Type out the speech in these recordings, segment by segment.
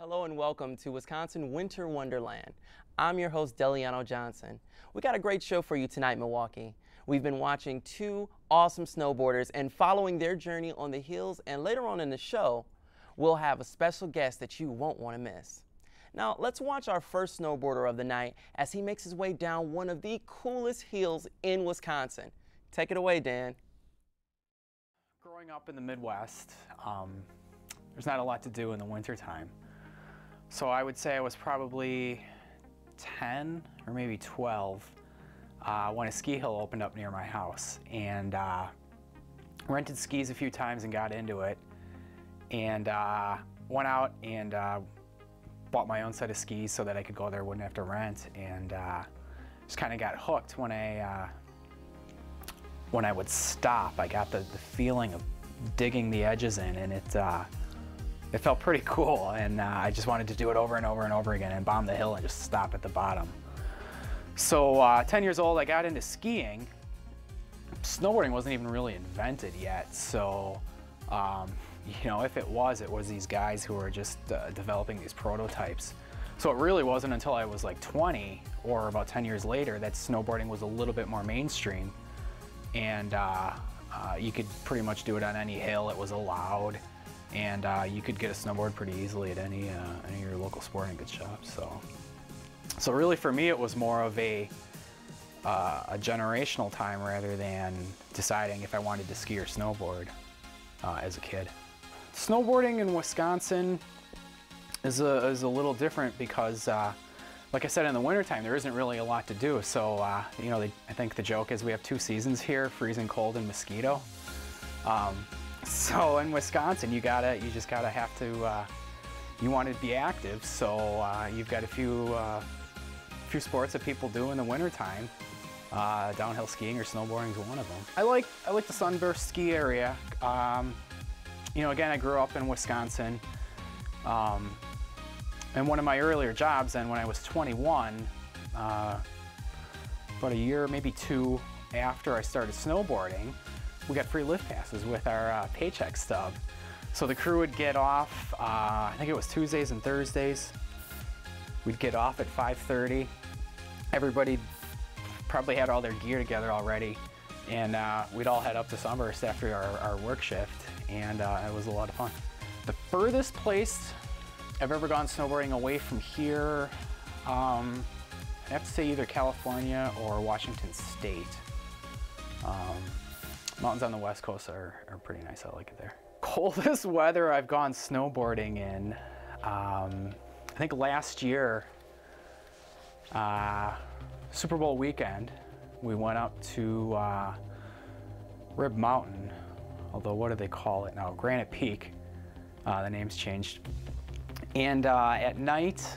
Hello and welcome to Wisconsin Winter Wonderland. I'm your host, Deliano Johnson. We got a great show for you tonight, Milwaukee. We've been watching two awesome snowboarders and following their journey on the hills, and later on in the show, we'll have a special guest that you won't want to miss. Now, let's watch our first snowboarder of the night as he makes his way down one of the coolest hills in Wisconsin. Take it away, Dan. Growing up in the Midwest, there's not a lot to do in the wintertime. So I would say I was probably 10 or maybe 12 when a ski hill opened up near my house, and rented skis a few times and got into it, and went out and bought my own set of skis so that I could go there, wouldn't have to rent, and just kind of got hooked when I would stop. I got the feeling of digging the edges in, and it felt pretty cool, and I just wanted to do it over and over and over again and bomb the hill and just stop at the bottom. So 10 years old, I got into skiing. Snowboarding wasn't even really invented yet, so you know, if it was these guys who were just developing these prototypes. So it really wasn't until I was like 20 or about 10 years later that snowboarding was a little bit more mainstream, and you could pretty much do it on any hill. It was allowed. And you could get a snowboard pretty easily at any of your local sporting goods shops. So really for me, it was more of a generational time rather than deciding if I wanted to ski or snowboard as a kid. Snowboarding in Wisconsin is a little different because, like I said, in the wintertime, there isn't really a lot to do. So, you know, I think the joke is we have two seasons here, freezing cold and mosquito. So in Wisconsin, you just gotta have to, you want to be active, so you've got a few sports that people do in the wintertime. Downhill skiing or snowboarding is one of them. I like the sunburst ski area. You know, again, I grew up in Wisconsin, and one of my earlier jobs, then when I was 21, about a year, maybe two after I started snowboarding, we got free lift passes with our paycheck stub. So the crew would get off, I think it was Tuesdays and Thursdays. We'd get off at 5:30. Everybody probably had all their gear together already, and we'd all head up to Sunburst after our work shift, and it was a lot of fun. The furthest place I've ever gone snowboarding away from here, I have to say either California or Washington State. Mountains on the West Coast are pretty nice. I like it there. Coldest weather I've gone snowboarding in, I think last year, Super Bowl weekend, we went up to Rib Mountain, although what do they call it now? Granite Peak. The name's changed. And at night,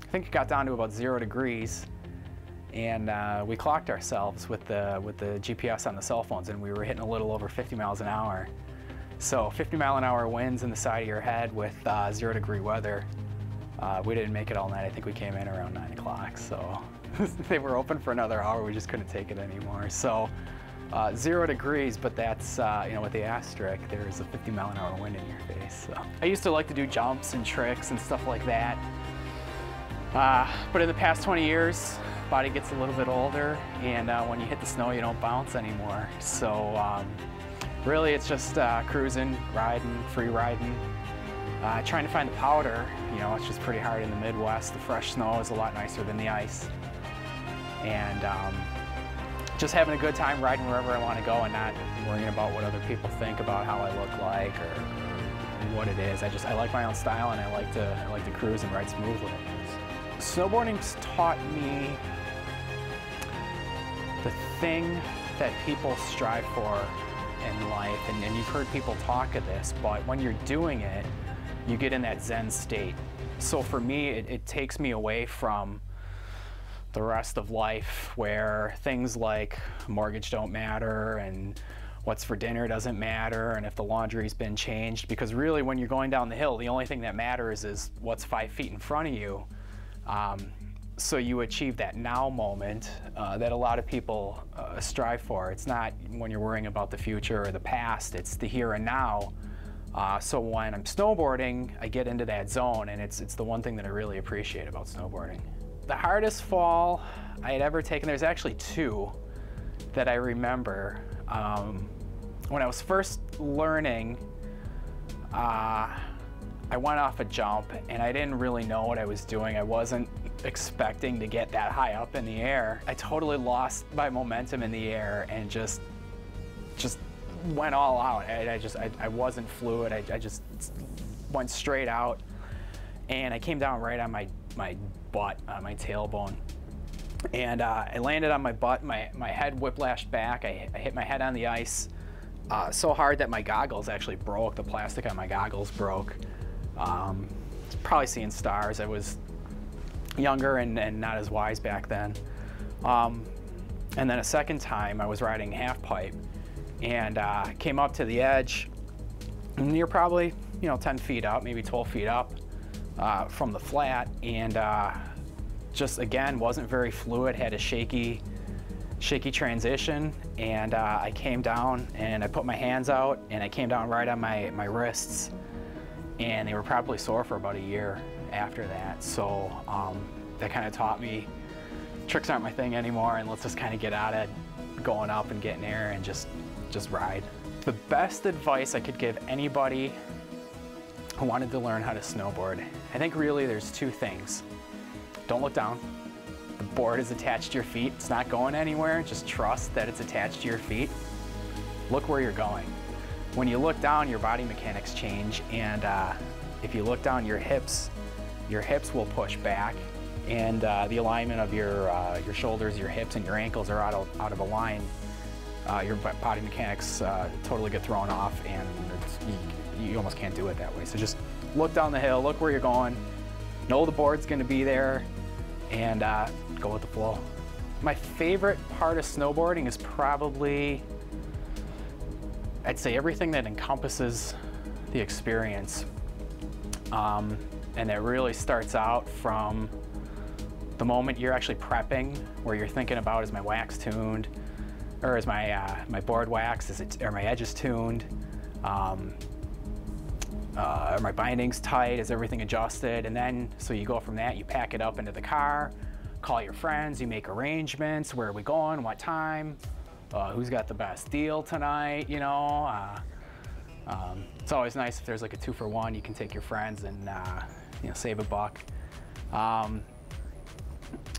I think it got down to about 0 degrees. And we clocked ourselves with the GPS on the cell phones, and we were hitting a little over 50 miles an hour. So 50-mile-an-hour winds in the side of your head with 0-degree weather. We didn't make it all night. I think we came in around 9 o'clock. So they were open for another hour. We just couldn't take it anymore. So 0 degrees, but that's, you know, with the asterisk, there's a 50-mile-an-hour wind in your face. So I used to like to do jumps and tricks and stuff like that. But in the past 20 years, body gets a little bit older, and when you hit the snow, you don't bounce anymore. So really, it's just cruising, riding, free riding, trying to find the powder. You know, it's just pretty hard in the Midwest. The fresh snow is a lot nicer than the ice, and just having a good time riding wherever I want to go and not worrying about what other people think about how I look like or what it is. I like my own style, and I like to cruise and ride smoothly. Snowboarding's taught me the thing that people strive for in life, and you've heard people talk of this, but when you're doing it, you get in that Zen state. So for me, it takes me away from the rest of life where things like mortgage don't matter and what's for dinner doesn't matter and if the laundry's been changed, because really when you're going down the hill, the only thing that matters is what's 5 feet in front of you. So you achieve that now moment that a lot of people strive for. It's not when you're worrying about the future or the past, it's the here and now So when I'm snowboarding, I get into that zone, and it's the one thing that I really appreciate about snowboarding. The hardest fall I had ever taken, there's actually two that I remember. When I was first learning, I went off a jump and I didn't really know what I was doing. I wasn't expecting to get that high up in the air. I totally lost my momentum in the air and just went all out. I wasn't fluid. I just went straight out, and I came down right on my butt, my tailbone. And I landed on my butt, my head whiplashed back. I hit my head on the ice so hard that my goggles actually broke. The plastic on my goggles broke. Probably seeing stars. I was younger and not as wise back then. And then a second time I was riding half pipe and came up to the edge, and you're probably 10 feet up, maybe 12 feet up from the flat, and just again wasn't very fluid, had a shaky transition, and I came down and I put my hands out and I came down right on my wrists, and they were probably sore for about a year after that. So that kind of taught me tricks aren't my thing anymore, and let's just kind of get out of going up and getting air and just ride. The best advice I could give anybody who wanted to learn how to snowboard, I think really there's two things. Don't look down. The board is attached to your feet. It's not going anywhere. Just trust that it's attached to your feet. Look where you're going. When you look down, your body mechanics change, and if you look down, your hips will push back, and the alignment of your shoulders, your hips, and your ankles are out of align. Your body mechanics totally get thrown off, and you almost can't do it that way. So just look down the hill, look where you're going, know the board's going to be there, and go with the flow. My favorite part of snowboarding is probably, I'd say, everything that encompasses the experience. And that really starts out from the moment you're actually prepping, where you're thinking about, is my wax tuned, or is my board waxed, are my edges tuned, are my bindings tight, is everything adjusted? And then, so you go from that, you pack it up into the car, call your friends, you make arrangements, where are we going, what time, who's got the best deal tonight, It's always nice if there's like a 2-for-1, you can take your friends and save a buck.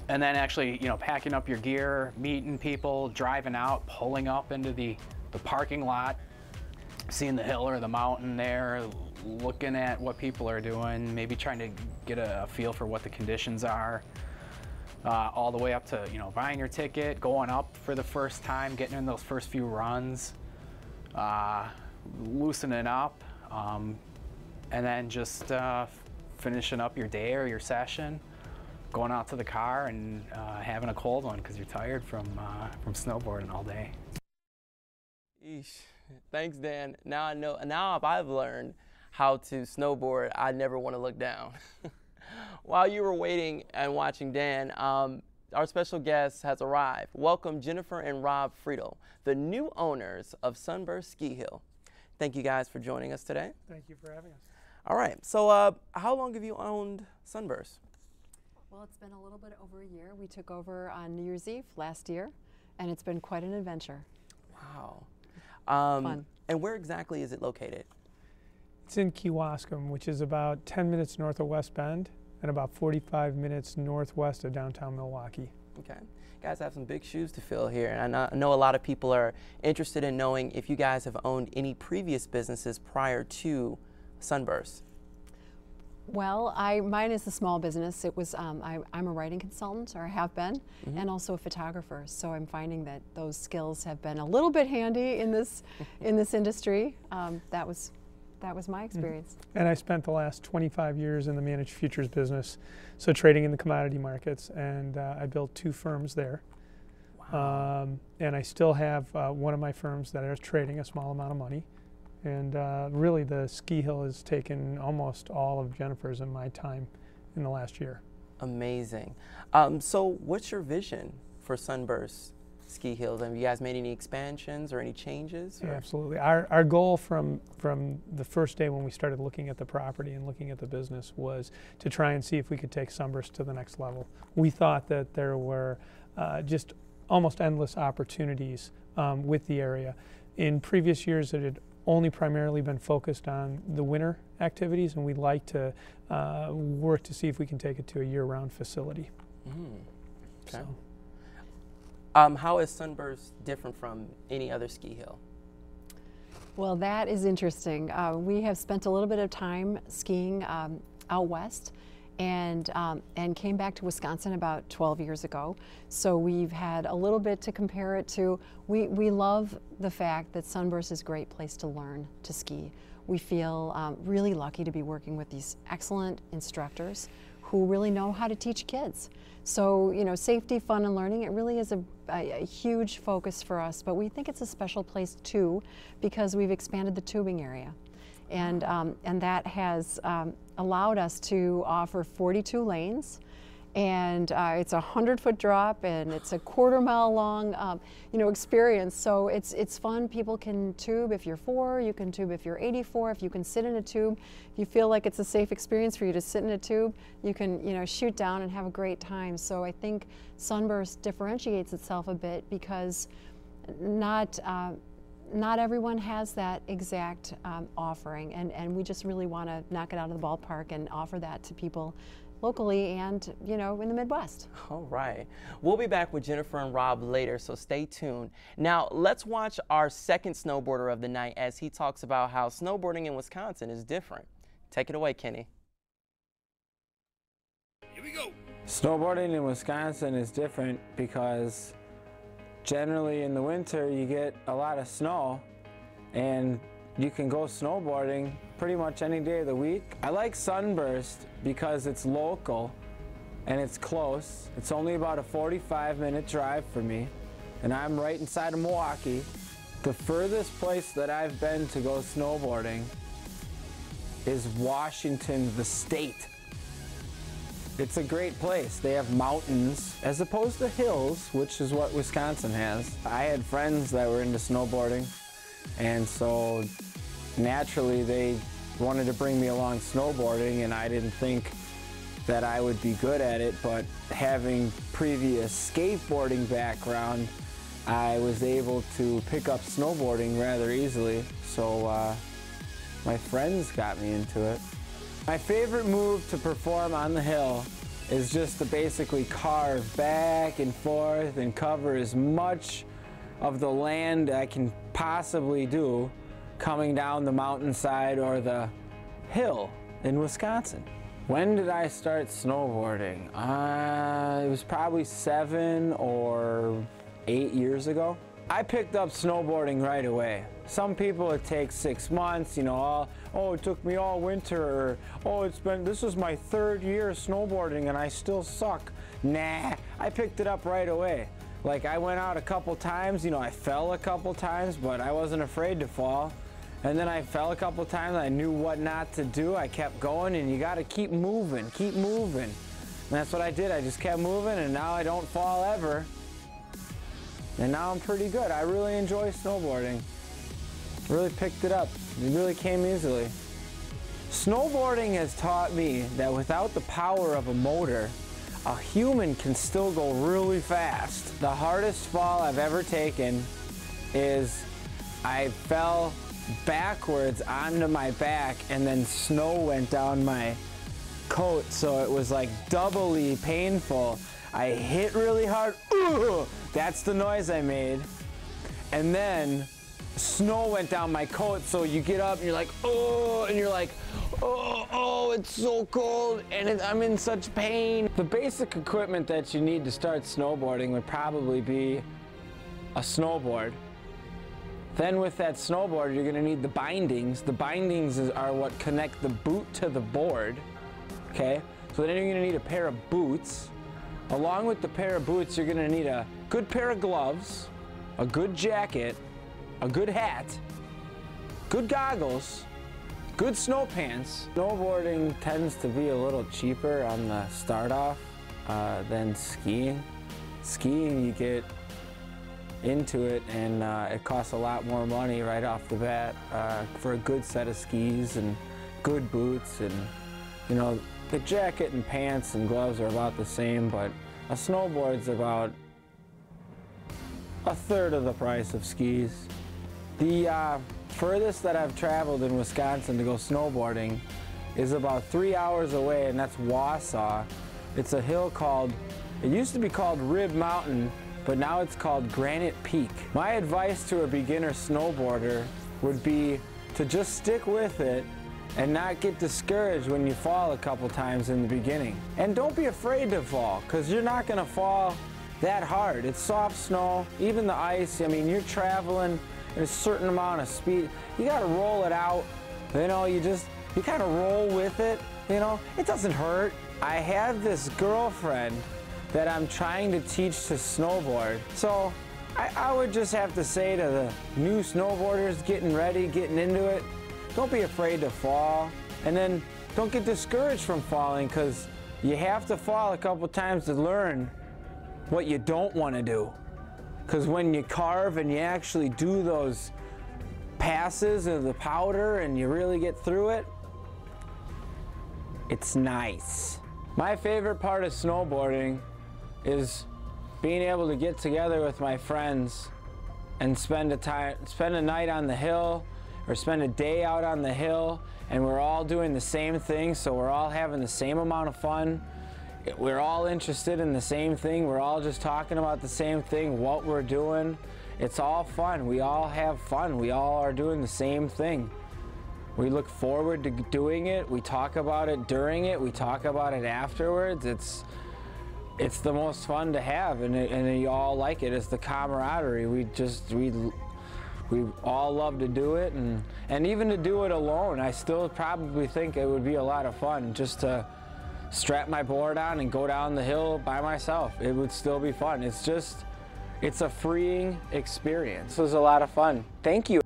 And then actually, packing up your gear, meeting people, driving out, pulling up into the parking lot, seeing the hill or the mountain there, looking at what people are doing, maybe trying to get a feel for what the conditions are, all the way up to, buying your ticket, going up for the first time, getting in those first few runs, loosening up, and then just finishing up your day or your session, going out to the car and having a cold one because you're tired from snowboarding all day. Eesh. Thanks, Dan. Now I know. Now I've learned how to snowboard, I never want to look down. While you were waiting and watching Dan, our special guest has arrived. Welcome Jennifer and Rob Friedel, the new owners of Sunburst Ski Hill. Thank you guys for joining us today. Thank you for having us. All right. So how long have you owned Sunburst? Well, it's been a little bit over a year. We took over on New Year's Eve last year, and it's been quite an adventure. Wow. Fun. And where exactly is it located? It's in Kewaskum, which is about 10 minutes north of West Bend and about 45 minutes northwest of downtown Milwaukee. Okay. Guys have some big shoes to fill here, and I know a lot of people are interested in knowing if you guys have owned any previous businesses prior to Sunburst. Well, mine is a small business. It was I'm a writing consultant, or have been, and also a photographer. So I'm finding that those skills have been a little bit handy in this industry. That was my experience. And I spent the last 25 years in the managed futures business, so trading in the commodity markets, and I built 2 firms there. Wow. And I still have one of my firms that is trading a small amount of money. And really, the ski hill has taken almost all of Jennifer's and my time in the last year. Amazing. So what's your vision for Sunburst ski hills? Have you guys made any expansions or any changes? Yeah, absolutely. Our goal from the first day when we started looking at the property and looking at the business was to try and see if we could take Sunburst to the next level. We thought that there were just almost endless opportunities with the area. In previous years, it had only primarily been focused on the winter activities, and we'd like to work to see if we can take it to a year-round facility. Okay. So. How is Sunburst different from any other ski hill? Well, that is interesting. We have spent a little bit of time skiing out west, and came back to Wisconsin about 12 years ago. So we've had a little bit to compare it to. We love the fact that Sunburst is a great place to learn to ski. We feel really lucky to be working with these excellent instructors who really know how to teach kids. So, you know, safety, fun, and learning, it really is a huge focus for us, but we think it's a special place too because we've expanded the tubing area. And that has allowed us to offer 42 lanes, and it's a 100-foot drop, and it's a quarter-mile long, you know, experience. So it's fun. People can tube if you're 4, you can tube if you're 84, if you can sit in a tube. If you feel like it's a safe experience for you to sit in a tube, you can, you know, shoot down and have a great time. So I think Sunburst differentiates itself a bit because not everyone has that exact offering, and we just really want to knock it out of the ballpark and offer that to people locally and, you know, in the Midwest. All right. We'll be back with Jennifer and Rob later, so stay tuned. Now, let's watch our second snowboarder of the night as he talks about how snowboarding in Wisconsin is different. Take it away, Kenny. Here we go. Snowboarding in Wisconsin is different because generally in the winter you get a lot of snow and you can go snowboarding pretty much any day of the week. I like Sunburst because it's local and it's close. It's only about a 45-minute drive for me, and I'm right inside of Milwaukee. The furthest place that I've been to go snowboarding is Washington, the state. It's a great place. They have mountains as opposed to hills, which is what Wisconsin has. I had friends that were into snowboarding, and so naturally they wanted to bring me along snowboarding, and I didn't think that I would be good at it, but having previous skateboarding background, I was able to pick up snowboarding rather easily, so my friends got me into it. My favorite move to perform on the hill is just to basically carve back and forth and cover as much of the land I can possibly do coming down the mountainside or the hill in Wisconsin. When did I start snowboarding? It was probably 7 or 8 years ago. I picked up snowboarding right away. Some people it takes 6 months, you know, oh, it took me all winter, or, oh, this is my 3rd year snowboarding and I still suck. Nah, I picked it up right away. Like, I went out a couple times, you know, I fell a couple times, but I wasn't afraid to fall. And then I fell a couple times, I knew what not to do. I kept going, and you gotta keep moving, keep moving. And that's what I did, I just kept moving, and now I don't fall ever. And now I'm pretty good. I really enjoy snowboarding. Really picked it up. It really came easily. Snowboarding has taught me that without the power of a motor, a human can still go really fast. The hardest fall I've ever taken is I fell backwards onto my back and then snow went down my coat, so it was like doubly painful. I hit really hard, ooh, that's the noise I made, and then snow went down my coat, so you get up and you're like, oh, and you're like, oh, it's so cold, and I'm in such pain. The basic equipment that you need to start snowboarding would probably be a snowboard. Then with that snowboard, you're gonna need the bindings. The bindings are what connect the boot to the board, okay? So then you're gonna need a pair of boots. Along with the pair of boots, you're gonna need a good pair of gloves, a good jacket, a good hat, good goggles, good snow pants. Snowboarding tends to be a little cheaper on the start off than skiing. Skiing, you get into it, and it costs a lot more money right off the bat for a good set of skis and good boots, and you know, the jacket and pants and gloves are about the same, but a snowboard's about a third of the price of skis. The furthest that I've traveled in Wisconsin to go snowboarding is about 3 hours away, and that's Wausau. It's a hill called, it used to be called Rib Mountain, but now it's called Granite Peak. My advice to a beginner snowboarder would be to just stick with it and not get discouraged when you fall a couple times in the beginning. And don't be afraid to fall, because you're not going to fall that hard. It's soft snow, even the ice. I mean, you're traveling at a certain amount of speed. You got to roll it out. You know, you kind of roll with it. You know, it doesn't hurt. I have this girlfriend that I'm trying to teach to snowboard. So I would just have to say to the new snowboarders getting ready, getting into it, don't be afraid to fall, and then don't get discouraged from falling, because you have to fall a couple times to learn what you don't want to do. Because when you carve and you actually do those passes of the powder and you really get through it, it's nice. My favorite part of snowboarding is being able to get together with my friends and spend a night on the hill, or spend a day out on the hill, and we're all doing the same thing, so we're all having the same amount of fun. We're all interested in the same thing. We're all just talking about the same thing, what we're doing. It's all fun. We all have fun. We all are doing the same thing. We look forward to doing it. We talk about it during it. We talk about it afterwards. It's the most fun to have, and you all like it. It's the camaraderie. We all love to do it, and even to do it alone, I still probably think it would be a lot of fun just to strap my board on and go down the hill by myself. It would still be fun. It's a freeing experience. It was a lot of fun. Thank you.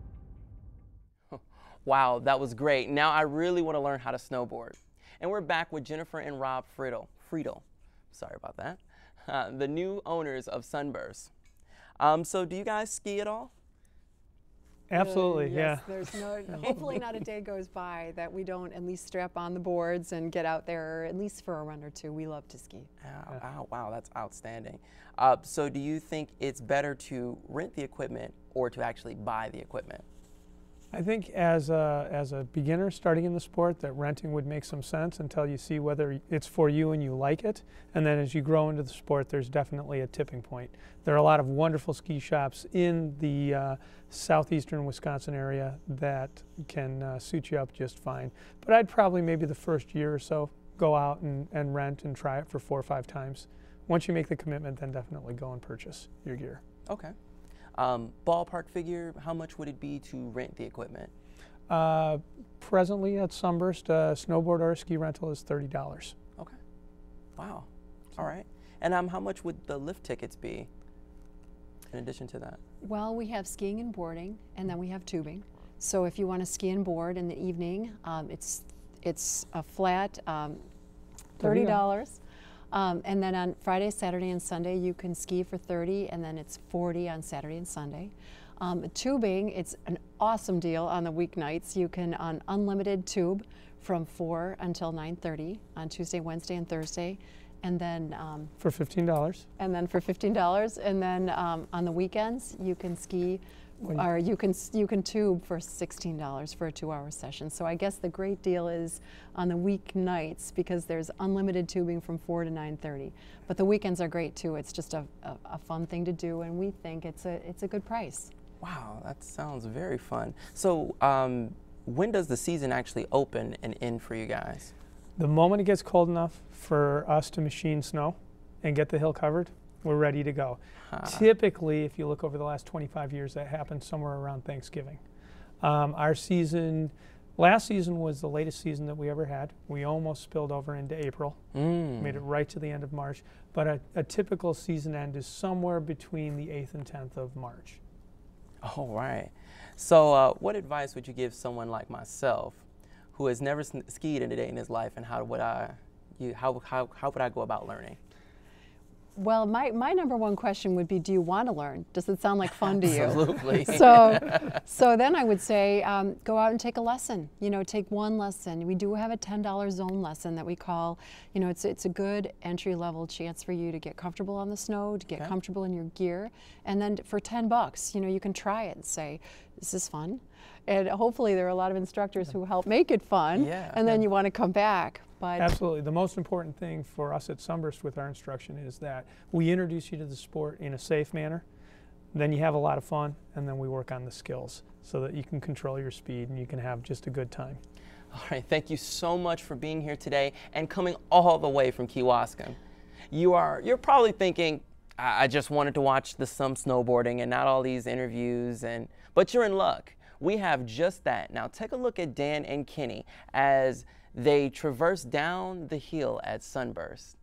Wow, that was great. Now I really want to learn how to snowboard. And we're back with Jennifer and Rob Friedel. Sorry about that. The new owners of Sunburst. So do you guys ski at all? Absolutely, yes, yeah. There's hopefully not a day goes by that we don't at least strap on the boards and get out there at least for a run or two. We love to ski. Wow, that's outstanding. So do you think it's better to rent the equipment or to actually buy the equipment? I think as a beginner starting in the sport, that renting would make some sense until you see whether it's for you and you like it. And then as you grow into the sport, there's definitely a tipping point. There are a lot of wonderful ski shops in the southeastern Wisconsin area that can suit you up just fine. But I'd probably maybe the first year or so go out and rent and try it for 4 or 5 times. Once you make the commitment, then definitely go and purchase your gear. Okay. Ballpark figure, how much would it be to rent the equipment? Presently at Sunburst, a snowboard or a ski rental is $30. Okay. Wow. All right. And how much would the lift tickets be in addition to that? Well, we have skiing and boarding, and then we have tubing. So if you want to ski and board in the evening, it's a flat $30. And then on Friday, Saturday, and Sunday, you can ski for $30, and then it's $40 on Saturday and Sunday. Tubing, it's an awesome deal on the weeknights. You can unlimited tube from 4 until 9:30 on Tuesday, Wednesday, and Thursday, and then for $15. And then for $15, and then on the weekends you can ski. Or you can tube for $16 for a 2-hour session. So I guess the great deal is on the weeknights, because there's unlimited tubing from 4 to 9:30. But the weekends are great too. It's just a fun thing to do, and we think it's a good price. Wow, that sounds very fun. So when does the season actually open and end for you guys? The moment it gets cold enough for us to machine snow and get the hill covered, we're ready to go. Typically, if you look over the last 25 years, that happens somewhere around Thanksgiving. Our season, last season was the latest season that we ever had. We almost spilled over into April, made it right to the end of March. But a typical season end is somewhere between the 8th and 10th of March. All right. So what advice would you give someone like myself who has never skied in a day in his life, and how would I go about learning? Well, my number one question would be, do you want to learn? Does it sound like fun to you? Absolutely. So then I would say, go out and take a lesson. You know, take one lesson. We do have a $10 zone lesson that we call, you know, it's a good entry-level chance for you to get comfortable on the snow, to get comfortable in your gear, and then for $10, you know, you can try it and say, is this fun? And hopefully there are a lot of instructors who help make it fun, and then you want to come back. But absolutely. The most important thing for us at Sunburst with our instruction is that we introduce you to the sport in a safe manner, then you have a lot of fun, and then we work on the skills so that you can control your speed and you can have just a good time. All right, thank you so much for being here today and coming all the way from Kewaskum. You're probably thinking, I just wanted to watch some snowboarding and not all these interviews, but you're in luck. We have just that. Now take a look at Dan and Kenny as they traverse down the hill at Sunburst.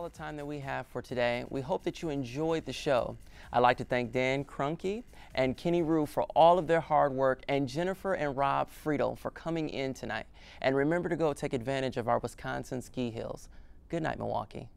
all the time that we have for today. We hope that you enjoyed the show. I'd like to thank Dan Krunke and Kenny Rue for all of their hard work, and Jennifer and Rob Friedel for coming in tonight. And remember to go take advantage of our Wisconsin ski hills. Good night, Milwaukee.